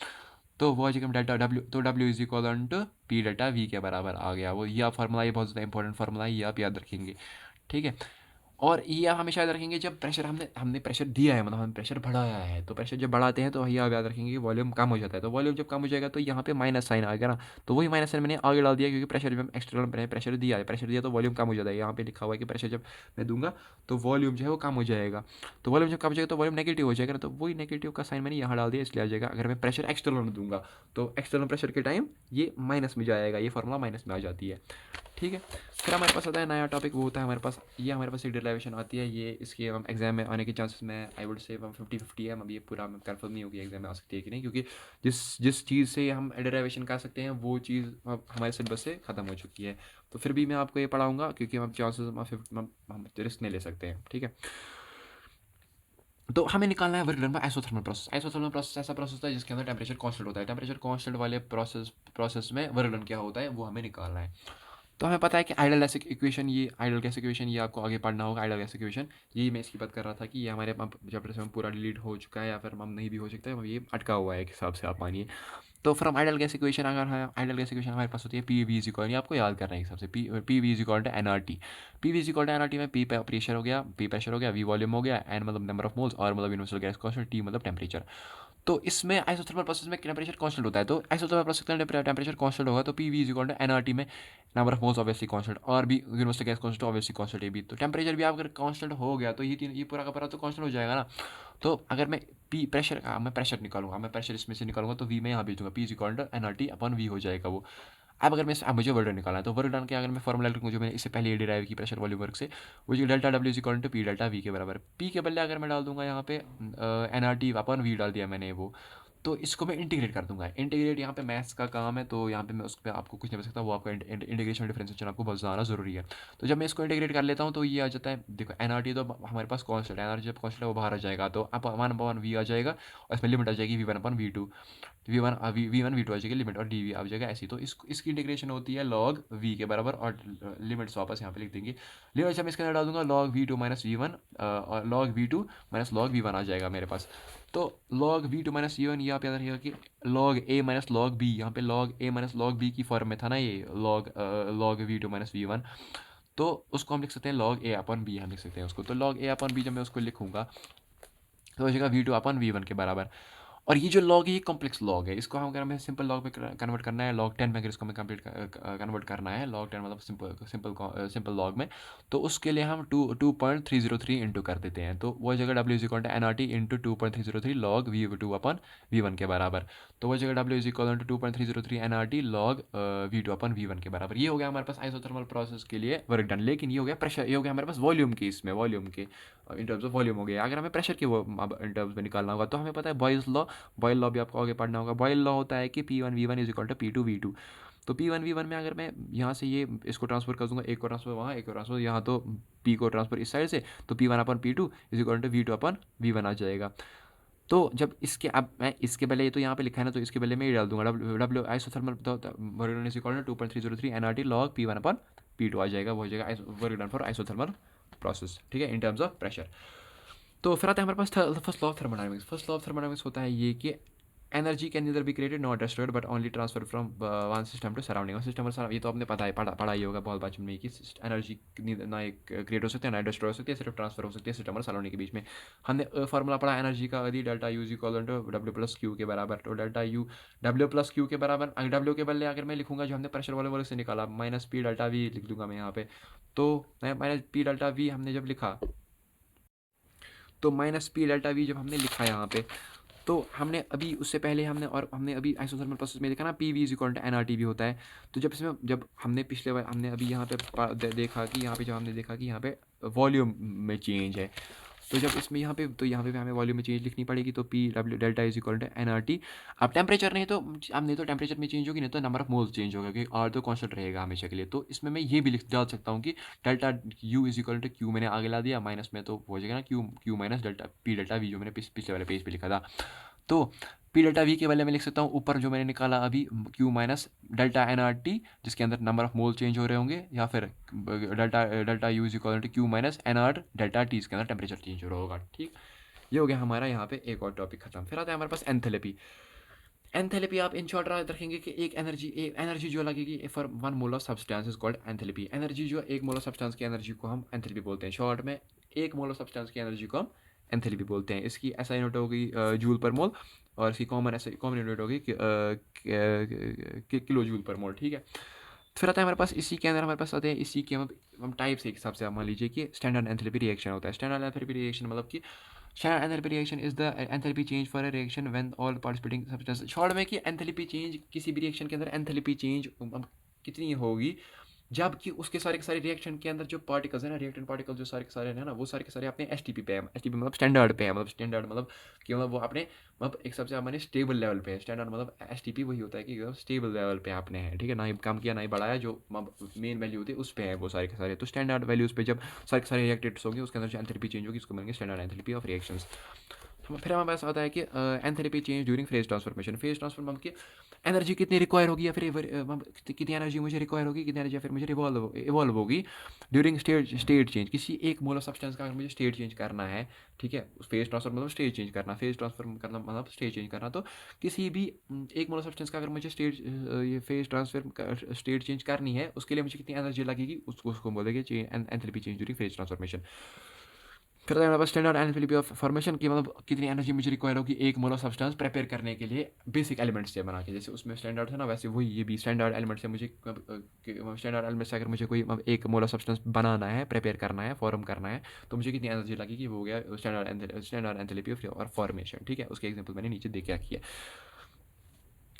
तो वो आ जाएगा डेल्टा डब्ल्यू, तो W is equal to P delta V के बराबर आ गया वो। यह फार्मूला, ये बहुत ज़्यादा इंपॉर्टेंट फार्मूला है, ये आप याद रखेंगे। ठीक है, और ये आप हमेशा याद रखेंगे जब प्रेशर हमने प्रेशर दिया है, मतलब हमने प्रेशर बढ़ाया है, तो प्रेशर जब बढ़ाते हैं तो ये आप याद रखेंगे कि वॉल्यूम कम हो जाता है, तो वॉल्यूम जब कम हो जाएगा तो यहाँ पे माइनस साइन आएगा ना, तो वही माइनस साइन मैंने आगे डाल दिया, क्योंकि प्रेशर जब हम एक्सटर्नल प्रेशर दिया तो वॉल्यूम कम हो जाता है। यहाँ पे लिखा हुआ है कि प्रेशर जब मैं दूंगा तो वॉल्यूम जो है वो कम हो जाएगा, तो वॉल्यूम जब कम हो जाएगा तो वॉल्यूम नेगेटिव हो जाएगा ना, तो वही नेगेटिव का साइन मैंने यहाँ डाल दिया, इसलिए आ जाएगा अगर मैं प्रेशर एक्सटर्नल दूंगा तो एक्सटर्नल प्रेशर के टाइम ये माइनस में जाएगा, ये फॉर्मूला माइनस में आ जाती है। ठीक है, फिर हमारे पास आता है नया टॉपिक, वो होता है हमारे पास, ये हमारे पास एक डेरिवेशन आती है, ये इसके हम एग्जाम में आने के चांसेस में आई वुड से 50-50 है। अब ये पूरा कंफर्म नहीं होगी एग्जाम में आ सकती है कि नहीं, क्योंकि जिस चीज़ से हम डेरिवेशन कर सकते हैं वो चीज़ हमारे सिलेबस से ख़त्म हो चुकी है, तो फिर भी मैं आपको ये पढ़ाऊँगा, क्योंकि हम चांसेस हम रिस्क नहीं ले सकते हैं। ठीक है, तो हमें निकालना है work done bye isothermal process. Isothermal process ऐसा प्रोसेस होता है जिसके अंदर टेम्परेचर कांस्टेंट होता है। टेम्परेचर कांस्टेंट वाले प्रोसेस में वर्क डन क्या होता है वो हमें निकालना है। तो हमें पता है कि आइडियल गैस इक्वेशन, ये आइडियल गैस इक्वेशन ये आपको आगे पढ़ना होगा। आइडियल गैस इक्वेशन यही मैं इसकी बात कर रहा था कि ये हमारे चैप्टर से हम पूरा डिलीट हो चुका है या फिर हम नहीं भी हो सकता है, ये अटका हुआ है एक हिसाब से आप मानिए। तो फ्रॉम आइडियल गैस इक्वेशन अगर है, आइडियल गैस इक्वेशन हमारे पास होती है पी वी इज इक्वल, ये आपको याद करना है एक हिसाब से, P V is equal to N R T. P V is equal to N R T में पी प्रेशर हो गया, पी प्रेशर हो गया, वी वॉल्यूम हो गया, एन मतलब नंबर ऑफ मोल्स, और मतलब यूनिवर्सल गैस कांस्टेंट, टी मतलब टेम्परेचर। तो इसमें आइसोथर्मल प्रोसेस में टेम्परेचर कांस्टेंट होता है, तो आइसोथर्मल प्रोसेस में टेम्परेचर कांस्टेंट होगा, तो P V is equal to N R T में number of moles obviously constant, और भी universal gas constant obviously constant है भी, तो टेम्परेचर भी अगर कांस्टेंट हो गया तो ये पूरा का पूरा तो कांस्टेंट हो जाएगा ना। तो अगर मैं पी प्रेशर का मैं प्रेशर निकालूंगा, मैं प्रेशर इसमें से निकालूंगा, तो वी में यहाँ भेजूंगा, P is equal to N R T upon V हो जाएगा वो। अब अगर मैं अब मुझे वर्क डन निकालना है, तो वर्क डन के अगर मैं फॉर्मूला लिखूँ जो मैंने इससे पहले ये डिराइव की प्रेशर वॉल्यूम वर्क से, वो जो delta W is equal to P delta V के बराबर, पी के बदले अगर मैं डाल दूंगा यहाँ पे N R T upon V डाल दिया मैंने वो, तो इसको मैं इंटीग्रेट कर दूंगा। इंटीग्रेट यहाँ पे मैथ्स का काम है, तो यहाँ पे मैं उस पर आपको कुछ नहीं बता सकता, वो आपका इंटीग्रेशन डिफरेंशिएशन आपको बहुत ज़्यादा ज़रूरी है। तो जब मैं इसको इंटीग्रेट कर लेता हूँ तो ये आ जाता है, देखो एन आर टी तो हमारे पास कॉन्स्टेंट, एन आर टी जब कॉन्स्टेंट है वो बाहर आ जाएगा, तो अब वन अपॉन वी आ जाएगा, और इसमें लिमिट आ जाएगी V one upon V two, V one V two आ जाएगी लिमिट, और डी वी आ जाएगा ऐसी। तो इसकी इंटीग्रेशन होती है लॉग वी के बराबर, और लिमिट्स वापस यहाँ पे लिख देंगे। लिमिट्स हम इसके अंदर डाल दूंगा log V two minus V one, और log V two minus log V one आ जाएगा मेरे पास। तो log V two minus V one, ये आप याद रखिएगा कि log A minus log B, यहाँ पे log A minus log B की फॉर्म में था ना ये log V two minus V one, तो उसको हम लिख सकते हैं लॉग ए अपन बी, हम लिख सकते हैं उसको। तो लॉग ए अपन बी जब मैं उसको लिखूंगा तो हो जाएगा V two upon V one के बराबर। और ये जो लॉग है ये कॉम्प्लेक्स लॉग है, इसको हम अगर हमें सिंपल लॉग में कन्वर्ट करना है, लॉग 10 में अगर इसको हमें कन्वर्ट करना है, लॉग 10 मतलब सिंपल लॉग में, तो उसके लिए हम 2.303 इंटू कर देते हैं, तो वो जगह W is equal to N R T into 2.303 log V two upon V one के बराबर। तो वो जगह W is equal to 2.303 N R T log V two upon V one के बराबर। ये हो गया हमारे पास आइसोथर्मल प्रोसेस के लिए वर्क डन। लेकिन ये हो गया प्रेशर, ये हो गया हमारे पास वॉल्यूम के, इसमें वॉल्यूम के इन टर्म्स ऑफ वॉल्यूम हो गया। अगर हमें प्रेशर के वो इन टर्म्स में निकालना होगा, तो हमें पता है बॉयल लॉ भी आपको आगे पढ़ना होगा। बॉयल लॉ होता है कि P one V one is equal to P two V two. तो पी वन वी वन में अगर मैं यहाँ से ये इसको ट्रांसफर कर दूंगा, एक को ट्रांसफर वहाँ, एक को ट्रांसफर यहाँ, तो पी को ट्रांसफर इस साइड से, तो P one upon P two is equal to V two upon V one आ जाएगा। तो जब इसके, अब मैं इसके पहले ये तो यहाँ पे लिखा है ना, तो इसके पहले मैं ये डाल दूंगा W isothermal work is equal to 2.303 N R T log P one upon P two आ जाएगा, वो हो जाएगा work done for isothermal process, ठीक है, इन टर्म्स ऑफ प्रेशर। तो फिर आता है हमारे पास first law of thermodynamics. First law of thermodynamics होता है ये कि energy can neither be created not destroyed but only transfer from one system to surrounding. System और ये तो आपने पढ़ा ही होगा बहुत बचपन में कि एनर्जी ना क्रिएट हो सकती है ना डिस्ट्रॉय हो सकती है, सिर्फ ट्रांसफर हो सकती है सिस्टम और सराउंडिंग के बीच में। हमने फार्मूला पढ़ा एनर्जी का, यदि delta U is equal to W plus Q के बराबर। तो delta U W plus Q के बराबर, डब्ल्यू के बदले अगर मैं लिखूंगा जो हमने प्रेशर वाले वर्ग से निकाला, माइनस पी डेल्टा वी लिख दूंगा मैं यहाँ पे। तो माइनस पी डेल्टा वी हमने जब लिखा, तो माइनस पी डेल्टा वी जब हमने लिखा यहाँ पे, तो हमने अभी उससे पहले हमने अभी आइसोथर्मल प्रोसेस में देखा ना P V is equal to N R T भी होता है। तो जब हमने पिछले बार हमने अभी यहाँ पे देखा कि यहाँ पे जब हमने देखा कि यहाँ पे वॉल्यूम में चेंज है, तो जब इसमें यहाँ पे भी हमें वॉल्यूम में चेंज लिखनी पड़ेगी, तो P W delta is equal to N R T. अब टेम्परेचर नहीं तो टेम्परेचर में चेंज होगी, नहीं तो नंबर ऑफ मोल्स चेंज होगा, क्योंकि आर तो कांस्टेंट रहेगा हमेशा के लिए। तो इसमें मैं ये भी डाल सकता हूँ कि delta U is equal to Q मैंने आगे ला दिया, माइनस में तो हो जाएगा ना Q minus delta P delta we, जो मैंने पिछले वाले पेज पे लिखा था। तो पी डेल्टा वी के वाले में लिख सकता हूँ ऊपर जो मैंने निकाला अभी Q minus delta N R T, जिसके अंदर नंबर ऑफ मोल चेंज हो रहे होंगे, या फिर delta U is equal to Q minus N R delta T, इसके अंदर टेम्परेचर चेंज हो रहा होगा। ठीक, ये हो गया हमारा यहाँ पे एक और टॉपिक खत्म। फिर आता है हमारे पास एंथैल्पी। एंथैल्पी आप इन शॉर्ट याद रखेंगे कि एक एनर्जी जो लगेगी for one mole of substance is called enthalpy. Energy जो एक मोल ऑफ सब्सटेंस की एनर्जी को हम एंथैल्पी बोलते हैं। शॉर्ट में एक मोल ऑफ सब्सटेंस की एनर्जी को हम एंथैल्पी बोलते हैं। इसकी ऐसा यूनिट होगी जूल पर मोल, और इसकी कॉमन यूनिट होगी किलो जूल पर मोल। ठीक है, फिर आता है हमारे पास इसी के अंदर हमारे पास आते हैं इसी के हम टाइप्स एक हिसाब से आप मान लीजिए कि स्टैंडर्ड एंथैल्पी रिएक्शन होता है। स्टैंडर्ड एंथैल्पी रिएक्शन मतलब कि standard enthalpy reaction is the enthalpy change for a reaction when all participating substance. Short में कि एंथैल्पी चेंज किसी भी रिएक्शन के अंदर एंथैल्पी चेंज कितनी होगी, जबकि उसके सारे के सारे रिएक्शन के अंदर जो पार्टिकल्स है ना, रिएक्टेंट पार्टिकल जो सारे के सारे हैं ना, वो सारे के सारे अपने एस टी पी पे है। एस टी पी मतलब स्टैंडर्ड पे है, मतलब स्टैंडर्ड मतलब कि मतलब वो अपने मतलब एक सबसे हमारे स्टेबल लेवल पे है। स्टैंडर्ड मतलब एस टी पी वही होता है कि स्टेबल लेवल पे आपने है, ठीक है, ना ही कम किया ना ही बढ़ाया, जो मेन वैल्यू होती है उस पर है वो सारे के सारे। तो स्टैंडर्ड वैल्यूज पे जब सारे के सारे रिएक्टेड्स होंगे उसके अंदर जो एंथैल्पी चेंज होगी उसको बोलेंगे स्टैंडर्ड एंथैल्पी ऑफ रिएक्शंस। फिर हमारे पास आता है कि enthalpy change during phase transformation. Phase transform की एनर्जी कितनी रिक्वायर होगी, या फिर कितनी एनर्जी मुझे रिक्वायर होगी, कितनी एनर्जी फिर मुझे इवॉल्व होगी ड्यूरिंग स्टेट चेंज। किसी एक मोल ऑफ सब्सटेंस का अगर मुझे स्टेट चेंज करना है, ठीक है, फेज ट्रांसफर मतलब स्टेट चेंज करना, फेज ट्रांसफर करना मतलब स्टेट चेंज करना, तो किसी भी एक मोल ऑफ सब्सटेंस का अगर मुझे ये फेज ट्रांसफर स्टेट चेंज करनी है, उसके लिए मुझे कितनी एनर्जी लगेगी, उसको बोलेंगे enthalpy change during phase transformation. फिर हमारे पास स्टैंडर्ड एंथैल्पी ऑफ फॉर्मेशन की, मतलब कितनी एनर्जी मुझे रिक्वायर होगी एक मोल ऑफ सब्सटेंस प्रिपेयर करने के लिए बेसिक एलिमेंट्स से बना के। जैसे उसमें स्टैंडर्ड है ना, वैसे वही ये भी स्टैंडर्ड एलिमेंट से मुझे स्टैंडर्ड एलिमेंट से अगर मुझे कोई एक मोल ऑफ सब्सटेंस बनाना है, प्रिपेयर करना है, फॉर्म करना है, तो मुझे कितनी एनर्जी लगेगी, वो हो गया स्टैंडर्ड एंथैल्पी ऑफ फॉर्मेशन। ठीक है, उसके एग्जाम्पल मैंने नीचे देख के रखी है।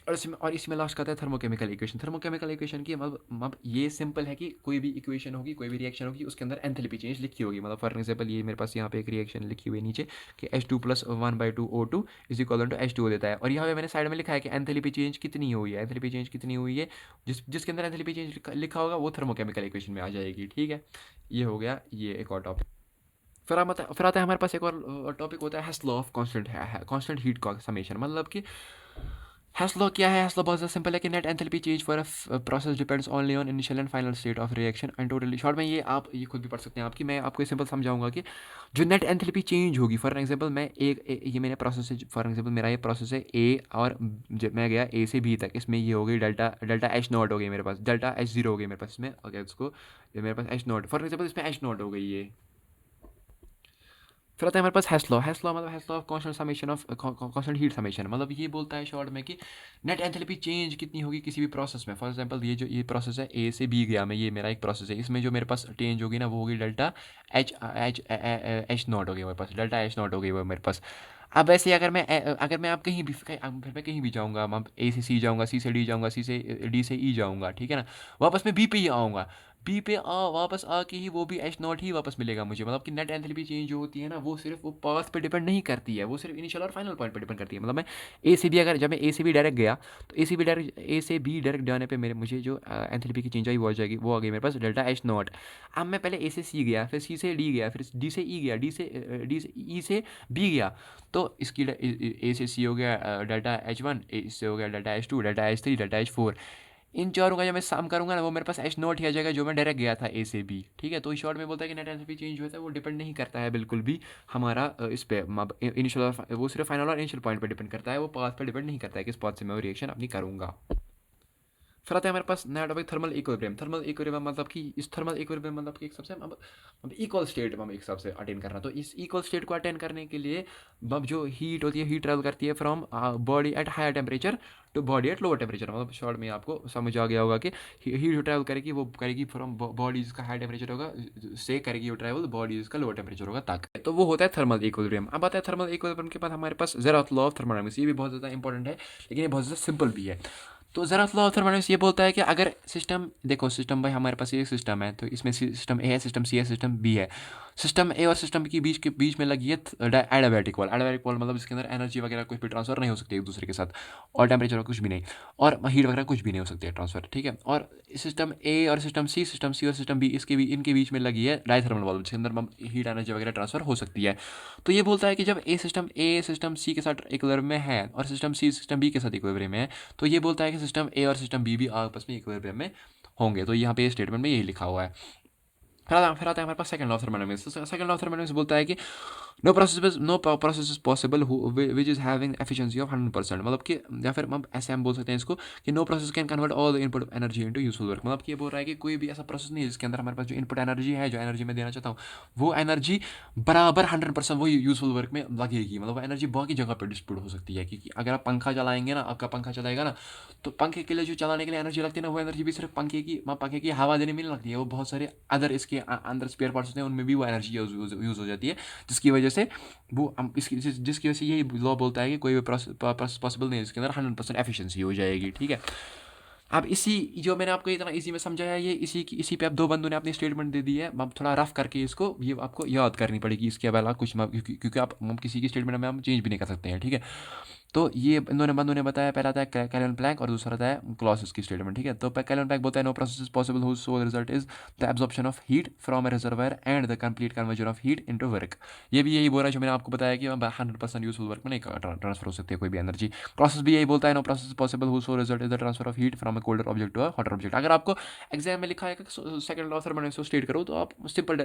और इसमें लास्ट का आता है थर्मोकेमिकल इक्वेशन। थर्मोकेमिकल इक्वेशन की मतलब ये सिंपल है कि कोई भी इक्वेशन होगी, कोई भी रिएक्शन होगी, उसके अंदर एंथैल्पी चेंज लिखी होगी। मतलब फॉर एग्जांपल ये मेरे पास यहाँ पे एक रिएक्शन लिखी हुई है नीचे कि H2 + 1/2 O2 is equal to H2O देता है। और यहाँ पे मैंने साइड में लिखा है कि एंथैल्पी चेंज कितनी हुई है, एंथैल्पी चेंज कितनी हुई है, जिसके अंदर एंथैल्पी चेंज लिखा होगा वो थर्मोकेमिकल इक्वेशन में आ जाएगी। ठीक है, ये हो गया ये एक और टॉपिक। फिर आता है हमारे पास एक और टॉपिक होता है हेस लॉ ऑफ कांस्टेंट हीट का समेशन। मतलब कि हेस लॉ क्या है? हेस लॉ बहुत सिंपल है कि net enthalpy change for a process depends only on initial and final state of reaction and totally. Short में ये आप ये खुद भी पढ़ सकते हैं आपकी, मैं आपको सिंपल समझाऊंगा कि जो नेट एंथैल्पी चेंज होगी, फॉर एग्जांपल मैं ये मैंने प्रोसेस है, फॉर एग्जांपल मेरा ये प्रोसेस है ए, और जब मैं गया ए से बी तक, इसमें ये हो गई डेल्टा H0 हो गई मेरे पास, डेल्टा H0 हो गई मेरे पास इसमें। अगर इसको मेरे पास H0 फॉर एग्जांपल इसमें H0 हो गई ये। फिर आता है हमारे पास हेस लॉ। मतलब Hess law of constant summation of constant heat summation. मतलब ये बोलता है शॉर्ट में कि नेट एंथैल्पी चेंज कितनी होगी किसी भी प्रोसेस में। फॉर एग्जांपल ये प्रोसेस है ए से बी गया मैं, ये मेरा एक प्रोसेस है, इसमें जो मेरे पास चेंज होगी ना वो होगी डेल्टा H0 हो गई मेरे पास, डेल्टा H0 हो गई वो मेरे पास। अब वैसे अगर मैं आप कहीं भी फिर मैं कहीं भी जाऊँगा, अब ए से सी जाऊँगा, सी से डी जाऊँगा, सी से डी से ई जाऊँगा, ठीक है ना, वापस मैं बी पे ही आऊँगा, बी पे वापस आके ही वो भी H0 ही वापस मिलेगा मुझे। मतलब कि नेट एंथैल्पी चेंज जो होती है ना, वो सिर्फ वो पाथ पे डिपेंड नहीं करती है, वो सिर्फ इनिशियल और फाइनल पॉइंट पे डिपेंड करती है। मतलब मैं ए से बी, अगर जब मैं ए से बी डायरेक्ट गया, तो ए से बी डायरेक्ट जाने पे मुझे जो एंथैल्पी की चेंज आई वो आ जाएगी, वो आ गई मेरे पास डेल्टा H0। अब मैं पहले ए से सी गया, फिर सी से डी गया, फिर डी से ई गया, डी से ई से बी गया, तो इसकी ए से सी हो गया डेल्टा H1, ए से हो गया delta H2, delta H3, delta H4। इन चारों का जब मैं सम करूंगा ना, वो मेरे पास H0 ही आ जाएगा जो मैं डायरेक्ट गया था ए से बी। ठीक है, तो इस शॉर्ट में बोलता है कि नेट एंथैल्पी चेंज होता है वो डिपेंड नहीं करता है बिल्कुल भी हमारा इस पे इनिशियल, वो सिर्फ फाइनल और इनिशियल पॉइंट पे डिपेंड करता है, वो पाथ पे डिपेंड नहीं करता है किस पाथ से मैं वो रिएक्शन अपनी करूँगा। फिर आता है हमारे पास नया topic thermal equilibrium. Thermal equilibrium मतलब कि इस थर्मल इक्विलिब्रियम मतलब कि एक सबसे अब इक्वल स्टेट हम एक सबसे अटेन करना। तो इस इक्वल स्टेट को अटेन करने के लिए अब जो हीट होती है, हीट ट्रेवल करती है from body at higher temperature to body at lower temperature. मतलब शॉर्ट में आपको समझ आ गया होगा कि हीट ट्रैवल करेगी, वो करेगी फ्रॉम बॉडी जिसका हाई टेम्परेचर होगा से करेगी वो ट्रैवल बॉडी जिसका लोअर टेम्परेचर होगा तक। तो वो होता है थर्मल इक्विलिब्रियम। अब आता है थर्मल इक्विलिब्रियम के बाद हमारे पास ज़ेरोथ लॉ ऑफ थर्मोडायनामिक्स। ये भी बहुत ज़्यादा इंपॉर्टेंट है, लेकिन ये बहुत ज़्यादा सिंपल भी है। तो ज़ेरोथ लॉ ऑफ थर्मोडायनामिक्स ये बोलता है कि अगर सिस्टम, देखो सिस्टम भाई हमारे पास एक सिस्टम है, तो इसमें सिस्टम ए है, सिस्टम सी है, सिस्टम बी है। सिस्टम ए और सिस्टम के बीच में लगी है एडियाबैटिक वॉल। एडियाबैटिक वॉल मतलब इसके अंदर एनर्जी वगैरह कुछ भी ट्रांसफर नहीं हो सकती एक दूसरे के साथ, और टेम्परेचर कुछ भी नहीं, और हीट वगैरह कुछ भी नहीं हो सकती है ट्रांसफर। ठीक है, और सिस्टम ए और सिस्टम सी और सिस्टम बी इनके बीच में लगी है डायथर्मल वॉल, जिसके अंदर हीट एनर्जी वगैरह ट्रांसफर हो सकती है। तो ये बोलता है कि जब ए सिस्टम सी के साथ इक्विलिब्रियम में है और सिस्टम सी सिस्टम बी के साथ इक्विलिब्रियम में है, तो ये बोलता है कि सिस्टम ए और सिस्टम बी भी आपस में इक्विलिब्रियम में होंगे। तो यहाँ पे स्टेटमेंट में यही लिखा हुआ है। फिर आता है हमारे पास second law of thermodynamics. Second law of thermodynamics बोलता है कि no process is possible which is having efficiency of 100%। मतलब कि, या फिर ऐसे हम बोल सकते हैं इसको कि no process can convert all the input energy into useful work. मतलब कि ये बोल रहा है कि कोई भी ऐसा प्रोसेस नहीं है जिसके अंदर हमारे पास जो इनपुट एनर्जी है, जो एनर्जी मैं देना चाहता हूँ, वो एनर्जी बराबर 100% वो यूजफुल वर्क में लगेगी। मतलब वो एनर्जी बाकी जगह पर डिस्ट्रीब्यूट हो सकती है, क्योंकि अगर आप पंखा चलाएंगे ना, आपका पंखा चलाएगा ना, तो पंखे के लिए जो चलाने के लिए एनर्जी लगती है ना, वो एनर्जी भी सिर्फ पंखे की हवा देने में नहीं लगती है, वो बहुत सारे अदर इसके अंदर स्पेयर पार्ट्स होते हैं, उनमें भी वो एनर्जी यूज़ हो जाती है, जिसकी वजह से वो जिसकी वजह से यही लॉ बोलता है कि कोई भी प्रोसेस पॉसिबल नहीं है जिसके अंदर 100% एफिशिएंसी हो जाएगी। ठीक है, अब इसी जो मैंने आपको इतना इसी में समझाया, ये इसी पे अब दो बंदों ने अपनी स्टेटमेंट दे दी है। अब थोड़ा रफ करके इसको ये आपको याद करनी पड़ेगी, इसके अलावा कुछ क्योंकि आप किसी की स्टेटमेंट में हम चेंज भी नहीं कर सकते हैं। ठीक है, तो ये इन दोनों बंदों ने बताया, पहला था कैल्विन प्लैंक और दूसरा था क्लॉसियस की स्टेटमेंट, ठीक है। तो कैल्विन प्लैंक बोलता है no process is possible whose sole result is the absorption of heat from a reservoir and the complete conversion of heat into work. ये भी यही बोल रहा है जो मैंने आपको बताया कि 100% यूजफुल वर्क में नहीं ट्रांसफर हो सकती है कोई भी एनर्जी। क्लॉसियस भी यही बोलता है no process is possible whose sole result is the transfer of heat from a colder object to a hotter object. अगर आपको एग्जाम में लिखा है कि सेकंड लॉ थर्मोडायनामिक्स को स्टेट करो, तो आप सिंपल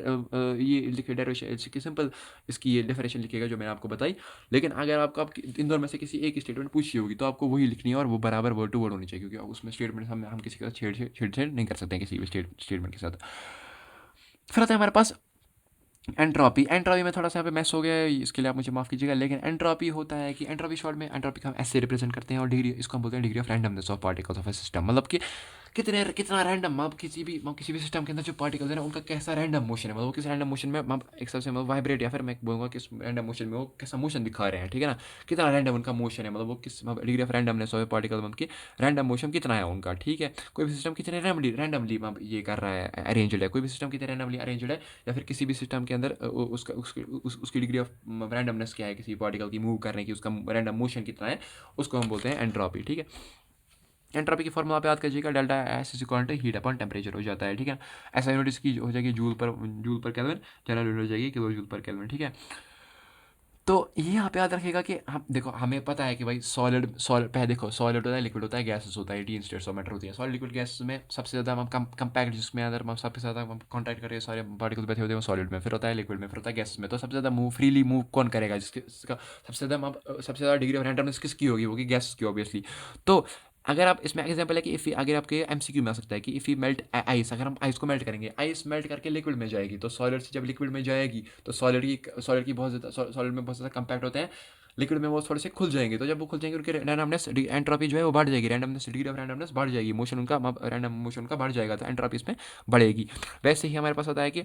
ये लिखिए डेरिवेशन, सिंपल इसकी ये डेफिनेशन लिखिएगा जो मैंने आपको बताई। लेकिन अगर आपको इन दोनों में से किसी एक स्टेटमेंट पूछी होगी तो आपको वही लिखनी है और वो बराबर वर्ड टू वर्ड होनी चाहिए, क्योंकि उसमें स्टेटमेंट हम किसी के साथ छेड़छाड़ नहीं कर सकते हैं किसी भी स्टेटमेंट के साथ। फिर आता है हमारे पास एंट्रोपी। एंट्रोपी में थोड़ा सा यहाँ पे मैस हो गया है, इसके लिए आप मुझे माफ़ कीजिएगा। लेकिन एंट्रोपी होता है कि एंट्रोपी शॉर्ट में एंट्रोपी को हम ऐसे रिप्रेजेंट करते हैं, और डिग्री इसको हम बोलते हैं degree of randomness of particles of A system. मतलब कि कितना रैंडम आप किसी भी सिस्टम के अंदर जो पार्टिकल्स है ना उनका कैसा रैंडम मोशन है, मतलब वो किस रैंडम मोशन में आप एक सबसे मतलब वाइब्रेट, या फिर मैं बोलूँगा किस रैंडम मोशन में वो कैसा मोशन दिखा रहे हैं, ठीक है ना। कितना रैंडम उनका मोशन है, मतलब वो किस degree of randomness of particle, मतलब कि रैंडम मोशन कितना है उनका, ठीक है। कोई भी सिस्टम कितने रैंडमली ये कर रहा है, अरेंज्ड है, कोई भी सिस्टम कितने रैंडमली अरेंज्ड है, या फिर किसी भी सिस्टम के अंदर उसकी डिग्री ऑफ रैंडमनेस क्या है किसी पार्टिकल की मूव करने की, उसका रैंडम मोशन कितना है, उसको हम बोलते हैं एंट्रोपी, ठीक है। एंट्रोपी की फॉर्मूला पे याद कीजिएगा, delta S is equal to heat upon temperature हो जाता है, ठीक है। ऐसा यूनिट इसकी हो जाएगी जूल पर केल्विन, जनरल यूनिट हो जाएगी किलो जूल पर केल्विन, ठीक है। तो ये आप याद रखिएगा कि हम देखो हमें पता है कि भाई सॉलिड पहले देखो सॉलिड होता है, लिक्विड होता है, गैसेस होता है, तीन स्टेट्स ऑफ मैटर होती है। सॉलिड लिक्विड गैस में सबसे ज़्यादा हम कंपैक्ट, जिसमें अंदर हम सबसे ज़्यादा हम कॉन्टैक्ट करके सारे पार्टिकल्स बैठे होते हैं, सॉलिड में। फिर होता है लिक्विड में, फिर होता है गैसेस में। तो सबसे ज़्यादा फ्रीली मूव कौन करेगा, जिसका सबसे ज़्यादा डिग्री ऑफ रैंडमनेस किसकी होगी गैसेस की, ऑब्वियसली। तो अगर आप इसमें एग्जांपल है कि इफ़ अगर आपके एमसीक्यू में आ सकता है कि इफ़ यू मेल्ट आइस, अगर हम आइस को मेल्ट करेंगे, आइस मेल्ट करके लिक्विड में जाएगी, तो सॉलिड से जब लिक्विड में जाएगी तो सॉलिड की बहुत ज़्यादा, सॉलिड में बहुत ज़्यादा कंपैक्ट होते हैं, लिक्विड में वो थोड़े से खुल जाएंगे। तो जब वो खुल जाएंगे उनकी रैंडमनेस एंट्रोपी जो है वो बढ़ जाएगी, रैंडमनेस डिग्री ऑफ रैंडमनेस बढ़ जाएगी, मोशन उनका रैंडम मोशन उनका बढ़ जाएगा, तो एंट्रोपी इसमें बढ़ेगी। वैसे ही हमारे पास होता है कि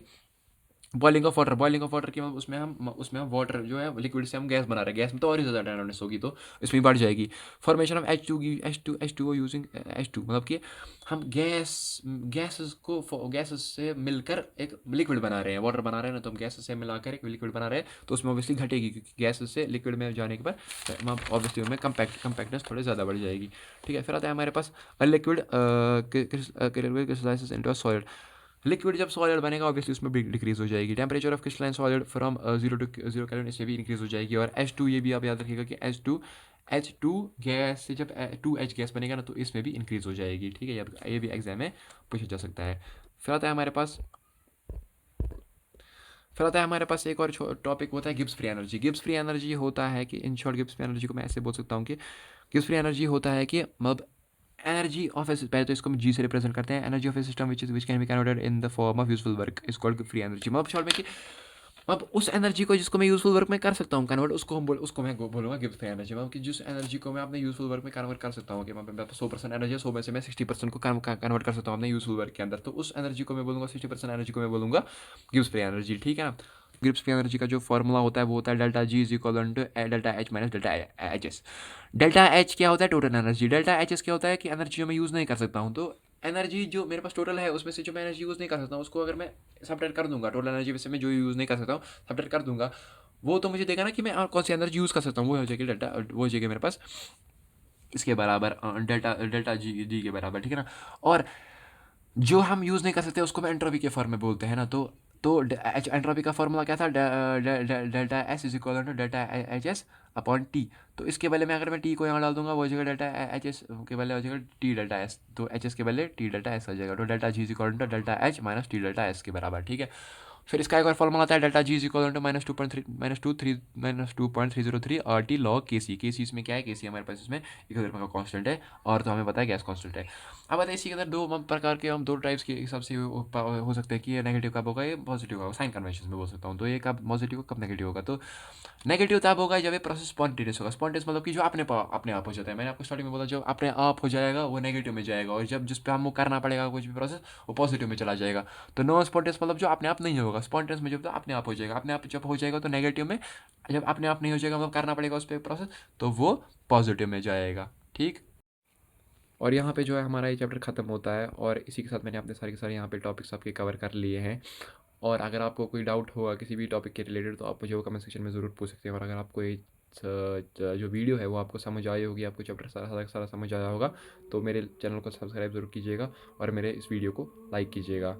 बॉइलिंग ऑफ वाटर की उसमें हम वाटर जो है लिक्विड से हम गैस बना रहे हैं, गैस में तो और ही ज़्यादा डायनामिक्स होगी, तो इसमें बढ़ जाएगी। Formation of H2O using H2, मतलब कि हम गैसेस से मिलकर एक लिक्विड बना रहे हैं, वाटर बना रहे हैं ना, तो हम गैसेस से मिलाकर एक लिक्विड बना रहे हैं, तो उसमें ऑब्वियसली घटेगी, क्योंकि गैसेस से लिक्विड में जाने के बाद ऑब्वियसली उसमें कंपैक्टनेस थोड़ी ज़्यादा बढ़ जाएगी, ठीक है। फिर आता है हमारे पास liquid crystallizes into a solid. Liquid जब सॉलिड बनेगा ऑब्वियसली उसमें भी डिक्रीज हो जाएगी। Temperature of crystalline solid from 0 kelvin, इससे भी इंक्रीज हो जाएगी। और H2, ये भी आप याद रखिएगा कि H2 गैस से जब 2H गैस बनेगा ना, तो इसमें भी इंक्रीज हो जाएगी, ठीक है। ये भी एग्जाम में पूछा जा सकता है। फिर आता है हमारे पास एक और टॉपिक होता है Gibbs free energy. Gibbs free energy होता है कि in short Gibbs free energy को मैं ऐसे बोल सकता हूँ कि गिब्स फ्री एनर्जी होता है कि मतलब एनर्जी ऑफ ए, पहले तो इसको हम जी से रिप्रेजेंट करते हैं, energy of A system which can be converted in the form of useful work is called free energy. मतलब शॉर्ट में कि अब उस एनर्जी को जिसको मैं यूजफुल वर्क में कर सकता हूँ कन्वर्ट, उसको मैं बोलूँगा गिब्स फ्री एनर्जी। मतलब कि जिस एनर्जी को मैं अपने यूजफुल वर्क में कन्वर्ट कर सकता हूँ, कि मैं 100% एनर्जी है, 100 में से मैं 60% को कन्वर्ट कर सकता हूँ अपने यूजफुल वर्क के अंदर, तो उस एनर्जी को मैं बोलूँगा, 60% एनर्जी को मैं बोलूँगा गिब्स फ्री एनर्जी, ठीक है ना। गिब्स फ्री एनर्जी का जो फॉर्मूला होता है वो होता है delta G is equal to delta H minus delta H S. Delta H क्या होता है, total energy. Delta H S क्या होता है कि एनर्जी जो मैं यूज़ नहीं कर सकता हूँ, तो एनर्जी जो मेरे पास टोटल है उसमें से जो मैं एनर्जी यूज़ नहीं कर सकता हूँ, उसको अगर मैं सब्ट्रैक्ट कर दूंगा, टोटल एनर्जी में से मैं जो यूज़ नहीं कर सकता हूँ सब्ट्रैक्ट कर दूंगा, वो तो मुझे देगा ना कि मैं कौन सी एनर्जी यूज़ कर सकता हूँ, वो हो जाएगी डेल्टा, वो हो जाएगी मेरे पास इसके बराबर, डेल्टा जी के बराबर, ठीक है ना। और जो हम यूज़ नहीं कर सकते उसको मैं एंट्रोपी के फॉर्म में बोलते हैं ना। तो एंट्रोपी का फॉर्मूला क्या था, delta S is equal to delta H S upon T. तो इसके बदले में अगर मैं टी को यहाँ डाल दूंगा, वो हो जाएगा डेल्टा एच एस के बदले हो जाएगा टी डेल्टा एस, तो एच एस के बदले टी डेल्टा एस हो जाएगा। तो delta G is equal to delta H minus T delta S के बराबर, ठीक है। फिर इसका एक और फॉर्मूला आता है delta G is equal to -2.303 R T log K C. इसमें क्या है, के सी हमारे पास इसमें इक्विलिब्रियम का कांस्टेंट है, और तो हमें पता है गैस कांस्टेंट है। अब बताइए इसी के अंदर दो प्रकार के, हम दो टाइप्स के हिसाब से हो सकते हैं कि ये नेगेटिव कब होगा, ये पॉजिटिव होगा, साइन कन्वेंशन में बोल सकता हूँ। तो ये कब पॉजिटिव कब नेगेटिव होगा, तो नेगेटिव तब होगा जब ये प्रोसेस स्पॉन्टेनियस होगा। स्पॉन्टेनियस मतलब कि जो अपने आप हो जाता है। मैंने आपको स्टार्टिंग में बोला जो अपने आप हो जाएगा वो नेगेटिव में जाएगा, और जब जिस पे हमको करना पड़ेगा कुछ भी प्रोसेस वो पॉजिटिव में चला जाएगा। तो नॉन स्पॉन्टेनियस मतलब जो अपने आप नहीं होगा, स्पॉन्टेनियस में जब तो अपने आप हो जाएगा, अपने आप जब हो जाएगा तो नेगेटिव में, जब अपने आप नहीं हो जाएगा मतलब करना पड़ेगा उस पर प्रोसेस, तो वो पॉजिटिव में जाएगा, ठीक। और यहाँ पे जो है हमारा ये चैप्टर ख़त्म होता है, और इसी के साथ मैंने अपने सारे के सारे यहाँ पे टॉपिक्स आपके कवर कर लिए हैं। और अगर आपको कोई डाउट होगा किसी भी टॉपिक के रिलेटेड तो आप मुझे वो कमेंट सेक्शन में ज़रूर पूछ सकते हैं। और अगर आपको ये जो वीडियो है वो आपको समझ आई होगी, आपको चैप्टर सारा सारा समझ आया होगा, तो मेरे चैनल को सब्सक्राइब ज़रूर कीजिएगा और मेरे इस वीडियो को लाइक कीजिएगा।